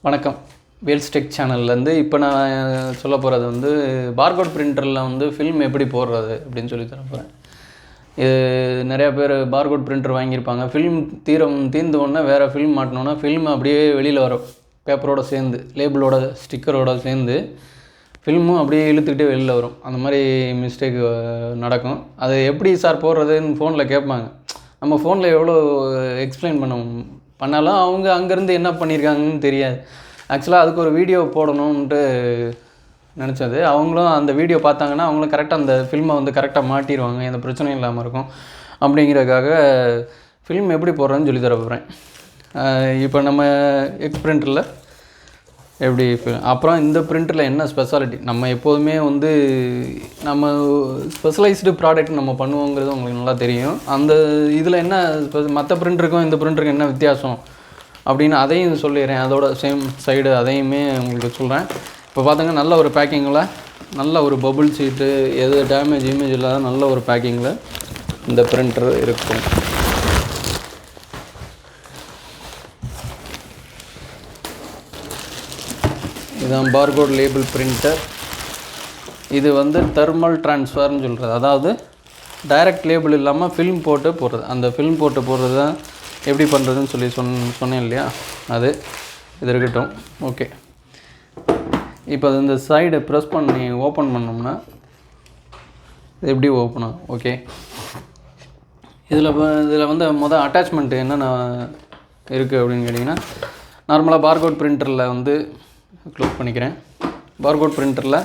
வணக்கம். Wales tech சேனல்லேருந்து இப்போ நான் சொல்ல போகிறது வந்து பார்கோட் பிரிண்டரில் வந்து ஃபில்ம் எப்படி போடுறது அப்படின்னு சொல்லி தர போகிறேன். இது நிறையா பேர் பார்கோட் பிரிண்டர் வாங்கியிருப்பாங்க. ஃபில்ம் தீர்ந்த உடனே வேறு ஃபில்ம் மாட்டினோன்னா ஃபில்ம் அப்படியே வெளியில் வரும். பேப்பரோடு சேர்ந்து லேபிளோட ஸ்டிக்கரோடு சேர்ந்து ஃபில்மும் அப்படியே இழுத்துக்கிட்டே வெளியில் வரும். அந்த மாதிரி மிஸ்டேக் நடக்கும். அது எப்படி சார் போடுறதுன்னு ஃபோனில் கேட்பாங்க. நம்ம ஃபோனில் எவ்வளோ எக்ஸ்பிளைன் பண்ணாலும் அவங்க அங்கேருந்து என்ன பண்ணியிருக்காங்கன்னு தெரியாது. ஆக்சுவலாக அதுக்கு ஒரு வீடியோ போடணுன்ட்டு நினச்சது. அவங்களும் அந்த வீடியோ பார்த்தாங்கன்னா அவங்களும் கரெக்டாக அந்த ஃபில்மை வந்து கரெக்டாக மாட்டிடுவாங்க, எந்த பிரச்சனையும் இல்லாமல் இருக்கும். அப்படிங்கிறதுக்காக ஃபில்ம் எப்படி போடுறேன்னு சொல்லி தர போகிறேன். இப்போ நம்ம எக்ஸ் பிரிண்டரில் எப்படி அப்புறம் இந்த பிரிண்டரில் என்ன ஸ்பெஷாலிட்டி, நம்ம எப்போதுமே வந்து நம்ம ஸ்பெஷலைஸ்டு ப்ராடக்ட் நம்ம பண்ணுவோங்கிறது உங்களுக்கு நல்லா தெரியும். அந்த இதில் என்ன மற்ற பிரிண்டருக்கும் இந்த பிரிண்டருக்கும் என்ன வித்தியாசம் அப்படின்னு அதையும் சொல்லிடுறேன். அதோட சேம் சைடு அதையுமே உங்களுக்கு சொல்கிறேன். இப்போ பார்த்திங்கன்னா நல்ல ஒரு பேக்கிங்கில் நல்ல ஒரு பபுள் சீட்டு, எது டேமேஜ் இமேஜ் இல்லாத நல்ல ஒரு பேக்கிங்கில் இந்த பிரிண்டர் இருக்கும். இதுதான் பார்கோட் லேபிள் பிரிண்டர். இது வந்து தெர்மல் ட்ரான்ஸ்ஃபர்னு சொல்கிறது, அதாவது டைரக்ட் லேபிள் இல்லாமல் ஃபில்ம் போட்டு போடுறது. அந்த ஃபில்ம் போட்டு போடுறது தான் எப்படி பண்ணுறதுன்னு சொல்லி சொன்னேன் இல்லையா, அது இது இருக்கட்டும். ஓகே, இப்போ அது இந்த சைடை ப்ரெஸ் பண்ணி ஓப்பன் பண்ணோம்னா இது எப்படி ஓப்பன் ஆகும். ஓகே, இதில் வந்து அட்டாச்மெண்ட்டு என்னென்ன இருக்குது அப்படின்னு கேட்டிங்கன்னா, நார்மலாக பார்கோட் பிரிண்டரில் வந்து க்ளோஸ் பண்ணிக்கிறேன். பார்கோட் பிரிண்டரில்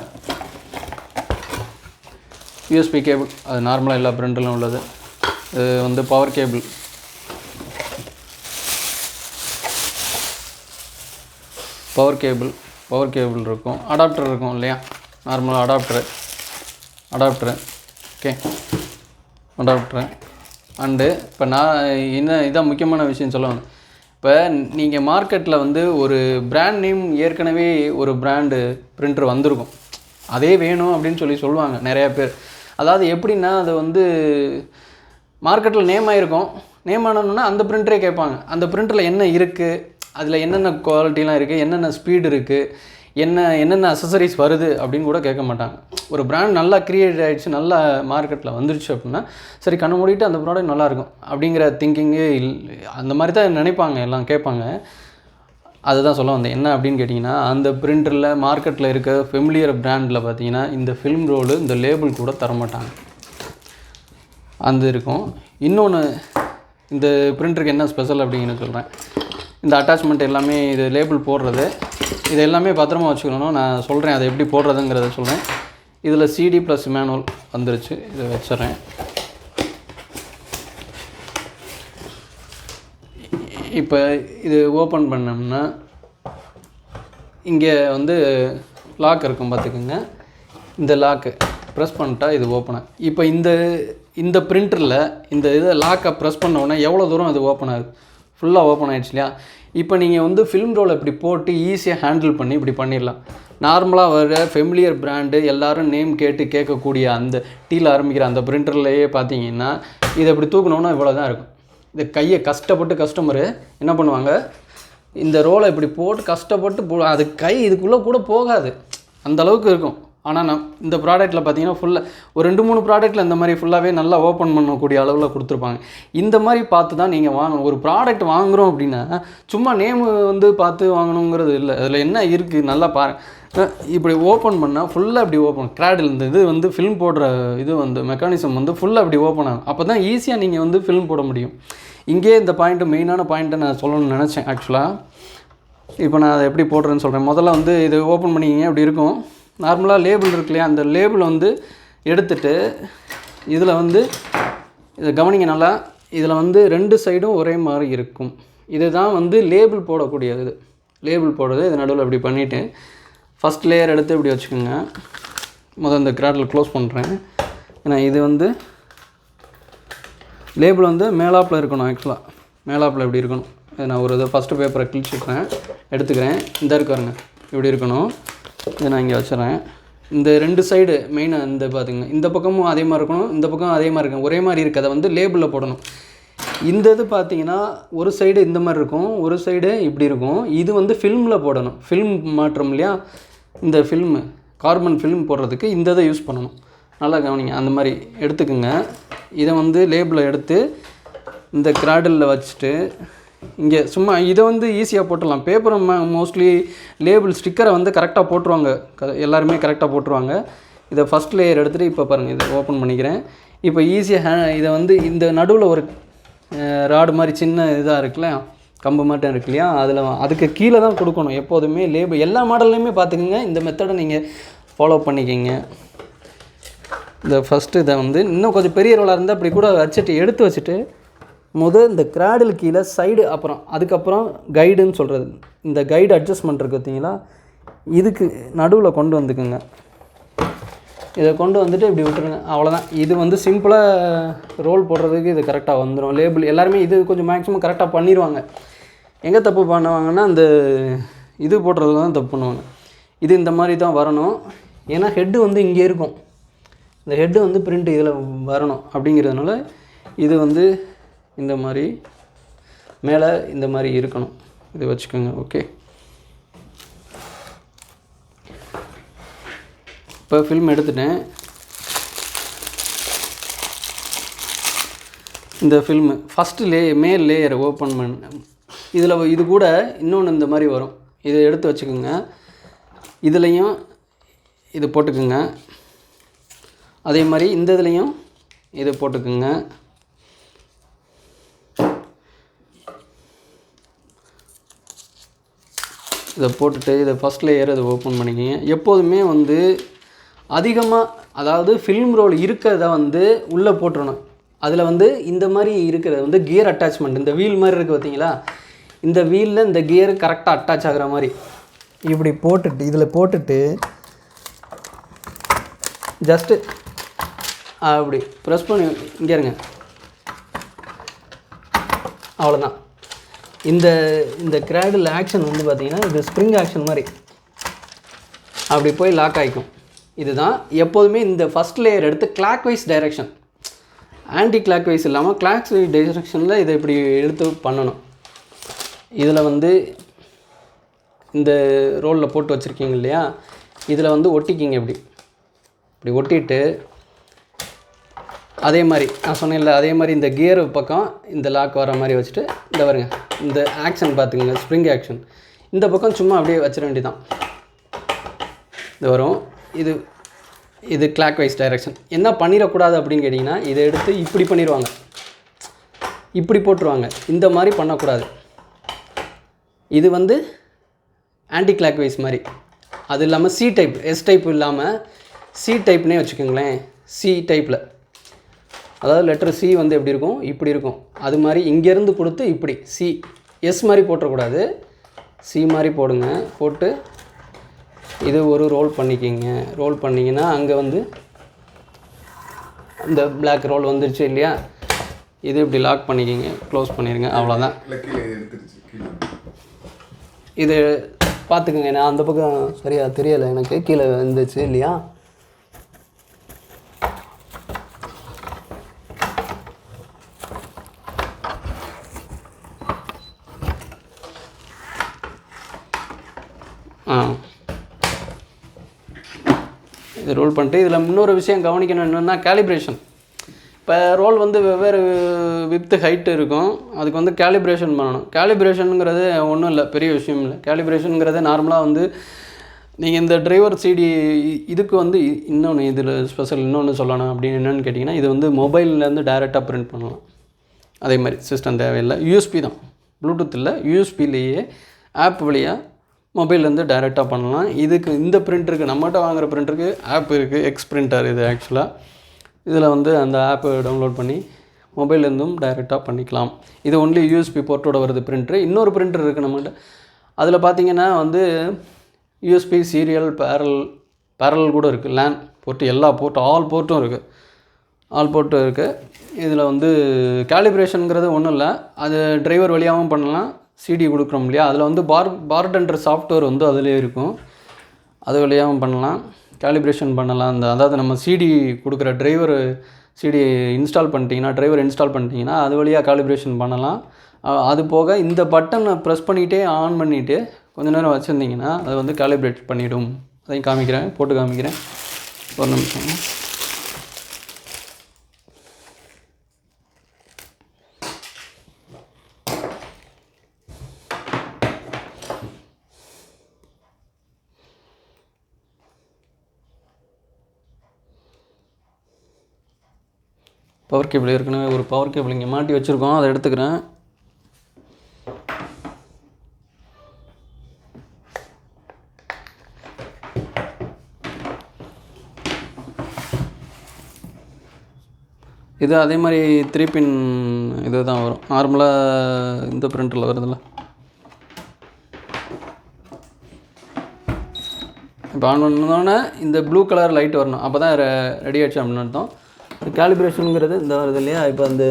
யூஎஸ்பி கேபிள், அது நார்மலாக எல்லா பிரிண்டர்லையும் உள்ளது. இது வந்து பவர் கேபிள், பவர் கேபிள் இருக்கும். அடாப்டர் இருக்கும் இல்லையா, நார்மலாக அடாப்டரு ஓகே, அடாப்டரு. அண்டு இப்போ நான் இதான் முக்கியமான விஷயம் சொல்லுவேன். இப்போ நீங்கள் மார்க்கெட்டில் வந்து ஒரு பிராண்ட் நேம் ஏற்கனவே ஒரு பிராண்டு பிரிண்டர் வந்திருக்கும், அதே வேணும் அப்படின்னு சொல்லுவாங்க நிறையா பேர். அதாவது எப்படின்னா, அது வந்து மார்க்கெட்டில் நேம் ஆகிருக்கும், நேம் ஆனோன்னா அந்த பிரிண்டரே கேட்பாங்க. அந்த பிரிண்டரில் என்ன இருக்குது, அதில் என்னென்ன குவாலிட்டிலாம் இருக்குது, என்னென்ன ஸ்பீடு இருக்குது, என்னென்ன அசசரிஸ் வருது அப்படின்னு கூட கேட்க மாட்டாங்க. ஒரு பிராண்ட் நல்லா க்ரியேட் ஆகிடுச்சு, நல்லா மார்க்கெட்டில் வந்துருச்சு அப்படின்னா சரி கண்ணை மூடிட்டு அந்த ப்ராடக்ட் நல்லாயிருக்கும் அப்படிங்கிற திங்கிங்கே அந்த மாதிரி தான் நினைப்பாங்க, எல்லாம் கேட்பாங்க. அதுதான் சொல்ல வந்தேன். என்ன அப்படின்னு கேட்டிங்கன்னா, அந்த பிரிண்டரில் மார்க்கெட்டில் இருக்க ஃபெமிலியர் பிராண்டில் பார்த்தீங்கன்னா இந்த ஃபில்ம் ரோலு, இந்த லேபிள் கூட தரமாட்டாங்க. அந்த இருக்கும். இன்னொன்று, இந்த பிரிண்டருக்கு என்ன ஸ்பெஷல் அப்படிங்கிறது சொல்கிறேன். இந்த அட்டாச்மெண்ட் எல்லாமே, இது லேபிள் போடுறது, இது எல்லாமே பத்திரமா வச்சுக்கணும். நான் சொல்கிறேன் அதை எப்படி போடுறதுங்கிறத சொல்கிறேன். இதில் சிடி ப்ளஸ் மேனுவல் வந்துருச்சு, இதை வச்சிட்றேன். இப்போ இது ஓப்பன் பண்ணோம்னா இங்கே வந்து லாக் இருக்கும் பார்த்துக்குங்க. இந்த லாக்கு ப்ரெஸ் பண்ணிட்டா இது ஓப்பன் ஆகும். இப்போ இந்த பிரிண்டரில் இந்த இதை லாக்கை ப்ரெஸ் பண்ணோன்னா எவ்வளோ தூரம் அது ஓப்பன் ஆகுது, ஃபுல்லாக ஓப்பன் ஆகிடுச்சு இல்லையா. இப்போ நீங்கள் வந்து ஃபில்ம் ரோலை இப்படி போட்டு ஈஸியாக ஹேண்டில் பண்ணி இப்படி பண்ணிடலாம். நார்மலாக வர ஃபெமிலியர் பிராண்டு எல்லோரும் நேம் கேட்கக்கூடிய அந்த டீயில் ஆரம்பிக்கிற அந்த பிரிண்டர்லையே பார்த்தீங்கன்னா இதை இப்படி தூக்கணுன்னா இவ்வளோ தான் இருக்கும். இந்த கையை கஷ்டப்பட்டு கஸ்டமரு என்ன பண்ணுவாங்க, இந்த ரோலை இப்படி போட்டு கஷ்டப்பட்டு அது கை இதுக்குள்ளே கூட போகாது, அந்தளவுக்கு இருக்கும். ஆனால் இந்த ப்ராடக்ட்டில் பார்த்தீங்கன்னா ஃபுல்லாக ஒரு 2-3 ப்ராடக்ட்டில் இந்த மாதிரி ஃபுல்லாகவே நல்லா ஓப்பன் பண்ணக்கூடிய அளவில் கொடுத்துருப்பாங்க. இந்த மாதிரி பார்த்து தான் நீங்கள் வாங்கணும். ஒரு ப்ராடக்ட் வாங்குகிறோம் அப்படின்னா சும்மா நேமு வந்து பார்த்து வாங்கணுங்கிறது இல்லை. அதில் என்ன இருக்குது நல்லா இப்படி ஓப்பன் பண்ணால் ஃபுல்லாக இப்படி ஓப்பன் கிராடில் இந்த இது வந்து ஃபில்ம் போடுற இது வந்து மெக்கானிசம் வந்து ஃபுல்லாக இப்படி ஓப்பன் ஆகும். அப்போ தான் ஈஸியாக நீங்கள் வந்து ஃபில்ம் போட முடியும். இங்கே இந்த மெயினான பாயிண்ட்டை நான் சொல்லணும்னு நினச்சேன் ஆக்சுவலாக. இப்போ நான் அதை எப்படி போடுறேன்னு சொல்கிறேன். முதல்ல வந்து இது ஓப்பன் பண்ணிக்கிங்க, அப்படி இருக்கும். நார்மலாக லேபிள் இருக்கு இல்லையா, அந்த லேபிள் வந்து எடுத்துகிட்டு இதில் வந்து இதை கவனிங்க நல்லா. இதில் வந்து 2 சைடும் ஒரே மாதிரி இருக்கும். இதுதான் வந்து லேபிள் போடக்கூடியது. லேபிள் போடுறது இது நடுவில் இப்படி பண்ணிவிட்டு ஃபஸ்ட் லேயர் எடுத்து இப்படி வச்சுக்கோங்க. இந்த கிராடில் க்ளோஸ் பண்ணுறேன். ஏன்னா இது வந்து லேபிள் வந்து மேலாப்பில் இருக்கணும். ஆக்சுவலாக மேலாப்பில் இப்படி இருக்கணும். நான் ஒரு இதை ஃபஸ்ட்டு பேப்பரை கிழிச்சிட்றேன், எடுத்துக்கிறேன். இந்த இருக்காருங்க இப்படி இருக்கணும். இதை நான் இங்கே வச்சுறேன். இந்த 2 சைடு மெயினாக இந்த பார்த்துங்க, இந்த பக்கமும் அதே மாதிரி இருக்கணும், இந்த பக்கம் அதே மாதிரி இருக்கணும், ஒரே மாதிரி இருக்குது. அதை வந்து லேபிளில் போடணும். இந்த இது பார்த்தீங்கன்னா ஒரு சைடு இந்த மாதிரி இருக்கும், ஒரு சைடு இப்படி இருக்கும். இது வந்து ஃபில்மில் போடணும். ஃபில்ம் மாற்றம் இல்லையா, இந்த ஃபில்மு கார்பன் ஃபில்ம் போடுறதுக்கு இந்த இதை யூஸ் பண்ணணும். நல்லா கவனிங்க. அந்த மாதிரி எடுத்துக்குங்க. இதை வந்து லேபிளை எடுத்து இந்த கிராடலில் வச்சுட்டு இங்கே சும்மா இதை வந்து ஈஸியாக போட்டுடலாம். பேப்பரை மோஸ்ட்லி லேபிள் ஸ்டிக்கரை வந்து கரெக்டாக போட்டுருவாங்க, எல்லாருமே கரெக்டாக போட்டுருவாங்க. இதை ஃபஸ்ட் லேயர் எடுத்துகிட்டு இப்போ பாருங்கள், இதை ஓப்பன் பண்ணிக்கிறேன். இப்போ ஈஸியாக இதை வந்து இந்த நடுவில் ஒரு ராடு மாதிரி சின்ன இதாக இருக்குல்ல, கம்பு மட்டும் இருக்கு இல்லையா, அதில் அதுக்கு கீழே தான் கொடுக்கணும் எப்போதுமே லேபிள். எல்லா மாடல்லையுமே பார்த்துக்குங்க, இந்த மெத்தடை நீங்கள் ஃபாலோ பண்ணிக்கிங்க. இந்த ஃபஸ்ட்டு இதை வந்து இன்னும் கொஞ்சம் பெரிய ரோலாக இருந்தால் அப்படி கூட வச்சுட்டு எடுத்து வச்சுட்டு இந்த கிராடில் கீழே சைடு, அப்புறம் அதுக்கப்புறம் கைடுன்னு சொல்கிறது, இந்த கைடு அட்ஜஸ்ட்மெண்ட் இருக்குது பார்த்தீங்களா, இதுக்கு நடுவில் கொண்டு வந்துக்குங்க. இதை கொண்டு வந்துட்டு இப்படி விட்டுருங்க, அவ்வளோதான். இது வந்து சிம்பிளாக ரோல் போடுறதுக்கு இது கரெக்டாக வந்துடும். லேபிள் எல்லாருமே இது கொஞ்சம் மேக்ஸிமம் கரெக்டாக பண்ணிடுவாங்க. எங்கே தப்பு பண்ணுவாங்கன்னா இந்த இது போடுறது தான் தப்பு பண்ணுவாங்க. இது இந்த மாதிரி தான் வரணும், ஏன்னா ஹெட்டு வந்து இங்கே இருக்கும், இந்த ஹெட்டு வந்து பிரிண்ட் இதில் வரணும். அப்படிங்கிறதுனால இது வந்து இந்த மாதிரி மேலே இந்த மாதிரி இருக்கணும். இது வச்சுக்கோங்க. ஓகே, இப்போ ஃபில்ம் எடுத்துட்டேன். இந்த ஃபில்மு ஃபஸ்ட்டு மேல் லேயரை ஓப்பன் பண்ண, இதில் இது கூட இன்னொன்று இந்த மாதிரி வரும், இதை எடுத்து வச்சுக்கோங்க. இதுலேயும் இது போட்டுக்குங்க. அதே மாதிரி இந்த இதுலேயும் இதை போட்டுக்குங்க. இதை போட்டுட்டு இதை ஃபஸ்ட் லேயர் இதை ஓப்பன் பண்ணிக்கிங்க. எப்போதுமே வந்து அதிகமாக, அதாவது ஃபில்ம் ரோல் இருக்கிறத வந்து உள்ளே போட்டுடணும். அதில் வந்து இந்த மாதிரி இருக்கிறது வந்து கியர் அட்டாச்மெண்ட், இந்த வீல் மாதிரி இருக்குது பார்த்தீங்களா, இந்த வீலில் இந்த கியர் கரெக்டாக அட்டாச் ஆகிற மாதிரி இப்படி போட்டுட்டு இதில் போட்டுட்டு ஜஸ்ட்டு அப்படி ப்ரெஸ் பண்ணி இங்கே இருங்க, அவ்வளோதான். இந்த கிராடில் ஆக்ஷன் வந்து பார்த்திங்கன்னா இது ஸ்ப்ரிங் ஆக்ஷன் மாதிரி அப்படி போய் லாக் ஆகிக்கும். இதுதான் எப்போதுமே இந்த ஃபஸ்ட் லேயர் எடுத்து clockwise direction, anticlockwise இல்லாமல் கிளாக் வைஸ் டைரெக்ஷனில் இதை இப்படி எடுத்து பண்ணணும். இதில் வந்து இந்த ரோலில் போட்டு வச்சுருக்கீங்க இல்லையா, இதில் வந்து ஒட்டிக்கிங்க. இப்படி ஒட்டிட்டு அதே மாதிரி நான் சொன்னேன்ல, அதே மாதிரி இந்த கியர் பக்கம் இந்த லாக் வர மாதிரி வச்சுட்டு இந்த வருங்க, இந்த ஆக்ஷன் பார்த்துக்குங்க, ஸ்ப்ரிங் ஆக்ஷன் இந்த பக்கம் சும்மா அப்படியே வச்சிட வேண்டியதான். இது வரும். இது கிளாக் வைஸ் டைரெக்ஷன். என்ன பண்ணிடக்கூடாது அப்படின்னு கேட்டிங்கன்னா, இதை எடுத்து இப்படி பண்ணிடுவாங்க, இப்படி போட்டுருவாங்க. இந்த மாதிரி பண்ணக்கூடாது. இது வந்து ஆன்டி கிளாக் வைஸ் மாதிரி. அது இல்லாமல் சி டைப், எஸ் டைப் இல்லாமல் சி டைப்னே வச்சுக்கோங்களேன். சி டைப்பில், அதாவது லெட்டர் சி வந்து எப்படி இருக்கும், இப்படி இருக்கும். அது மாதிரி இங்கேருந்து கொடுத்து இப்படி சி, எஸ் மாதிரி போட்டக்கூடாது, சி மாதிரி போடுங்க. போட்டு இது ஒரு ரோல் பண்ணிக்கிங்க. ரோல் பண்ணிங்கன்னா அங்கே வந்து இந்த பிளாக் ரோல் வந்துருச்சு இல்லையா, இது இப்படி லாக் பண்ணிக்கிங்க, க்ளோஸ் பண்ணிடுங்க, அவ்வளோதான். இது பார்த்துக்குங்க, நான் அந்த பக்கம் சரியாக தெரியலை எனக்கு, கீழே வந்துச்சு இல்லையா. இது ரோல் பண்ணிட்டு இதில் இன்னொரு விஷயம் கவனிக்கணும் என்னென்னா கேலிப்ரேஷன். இப்போ ரோல் வந்து வெவ்வேறு வித்து ஹைட்டு இருக்கும், அதுக்கு வந்து கேலிப்ரேஷன் பண்ணணும். கேலிப்ரேஷனுங்கிறது ஒன்றும் இல்லை, பெரிய விஷயம் இல்லை. கேலிப்ரேஷனுங்கிறது நார்மலாக வந்து நீங்கள் இந்த டிரைவர் சிடி இதுக்கு வந்து இன்னொன்று இதில் ஸ்பெஷல் இன்னொன்று சொல்லணும் அப்படின்னு என்னென்னு கேட்டிங்கன்னா, இது வந்து மொபைல்லேருந்து டைரெக்டாக பிரிண்ட் பண்ணலாம். அதே மாதிரி சிஸ்டம் தேவையில்லை, யூஎஸ்பி தான், ப்ளூடூத் இல்லை, யூஎஸ்பிலேயே ஆப் வழியாக மொபைல்லேருந்து டைரெக்டாக பண்ணலாம். இதுக்கு இந்த பிரிண்டருக்கு நம்மகிட்ட வாங்குகிற பிரிண்டருக்கு ஆப் இருக்குது, எக்ஸ் பிரிண்டர் இது ஆக்சுவலாக. இதில் வந்து அந்த ஆப்பை டவுன்லோட் பண்ணி மொபைல்லேருந்தும் டைரெக்டாக பண்ணிக்கலாம். இது ஒன்லி யூஎஸ்பி போர்ட்டோட வருது பிரிண்டரு. இன்னொரு பிரிண்டர் இருக்குது நம்மகிட்ட, அதில் பார்த்திங்கன்னா வந்து யூஎஸ்பி சீரியல் பேரல் கூட இருக்குது, லேன் போர்ட்டு, எல்லா போர்ட்டும் ஆல் போர்ட்டும் இருக்குது, ஆல் போர்ட்டும் இருக்குது. இதில் வந்து கேலிப்ரேஷனுங்கிறது ஒன்றும் இல்லை, அது டிரைவர் வழியாகவும் பண்ணலாம். சிடி கொடுக்குறோம் இல்லையா, அதில் வந்து பார்டெண்டர் சாஃப்ட்வேர் வந்து அதிலே இருக்கும், அது வழியாகவும் பண்ணலாம். கேலிப்ரேஷன் பண்ணலாம். அதாவது நம்ம சிடி கொடுக்குற டிரைவர் சிடி இன்ஸ்டால் பண்ணிட்டீங்கன்னா, டிரைவர் இன்ஸ்டால் பண்ணிட்டீங்கன்னா அது வழியாக காலிப்ரேஷன் பண்ணலாம். அது போக இந்த பட்டனை ப்ரெஸ் பண்ணிகிட்டே ஆன் பண்ணிவிட்டு கொஞ்ச நேரம் வச்சுருந்தீங்கன்னா அது வந்து காலிப்ரேட் பண்ணிவிடும். அதையும் காமிக்கிறேன், போட்டு காமிக்கிறேன். ஒரு நிமிஷம். பவர் கேபிள் ஏற்கனவே ஒரு பவர் கேபிள் இங்கே மாட்டி வச்சுருக்கோம், அதை எடுத்துக்கிறேன். இது அதே மாதிரி 3 பின் இது தான் வரும் நார்மலாக இந்த பிரிண்டரில் வருதுல்ல. இப்போ ஆன் பண்ணோன்னே இந்த ப்ளூ கலர் லைட் வரணும், அப்போ தான் ரெடி ஆகிடுச்சு அப்படின்னு அர்த்தம். காலிப்ரேஷனுங்கிறது இந்த வருது இல்லையா, இப்போ இந்த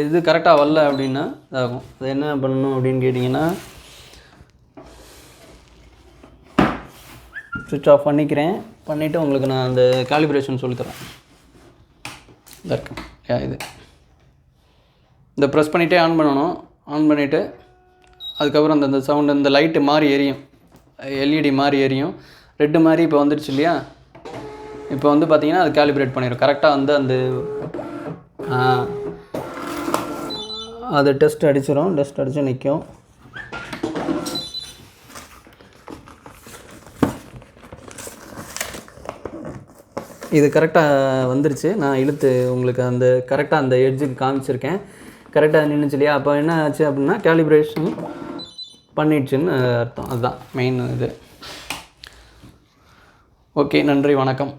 இது கரெக்டாக வரல அப்படின்னா இதாகும். அது என்ன பண்ணணும் அப்படின்னு கேட்டிங்கன்னா, சுவிட்ச் ஆஃப் பண்ணிக்கிறேன். பண்ணிவிட்டு உங்களுக்கு நான் அந்த காலிப்ரேஷன் சொல்லித்தரேன். இதாக இருக்கு இது. இந்த ப்ரெஸ் பண்ணிகிட்டே ஆன் பண்ணணும். ஆன் பண்ணிவிட்டு அதுக்கப்புறம் அந்த சவுண்டு, இந்த லைட்டு மாதிரி எரியும், எல்இடி மாதிரி எரியும், ரெட்டு மாதிரி இப்போ வந்துடுச்சு இல்லையா. இப்போ வந்து பார்த்திங்கன்னா அது காலிப்ரேட் பண்ணிடும் கரெக்டாக வந்து அந்த அது டெஸ்ட் அடிச்சிடும். டெஸ்ட் அடித்து நிற்கும். இது கரெக்டாக வந்துருச்சு. நான் இழுத்து உங்களுக்கு அந்த கரெக்டாக அந்த எட்ஜுக்கு காமிச்சிருக்கேன். கரெக்டாக நின்றுச்சு இல்லையா. அப்போ என்ன ஆச்சு அப்படின்னா காலிப்ரேஷன் பண்ணிடுச்சுன்னு அர்த்தம். அதுதான் மெயின் இது. ஓகே, நன்றி, வணக்கம்.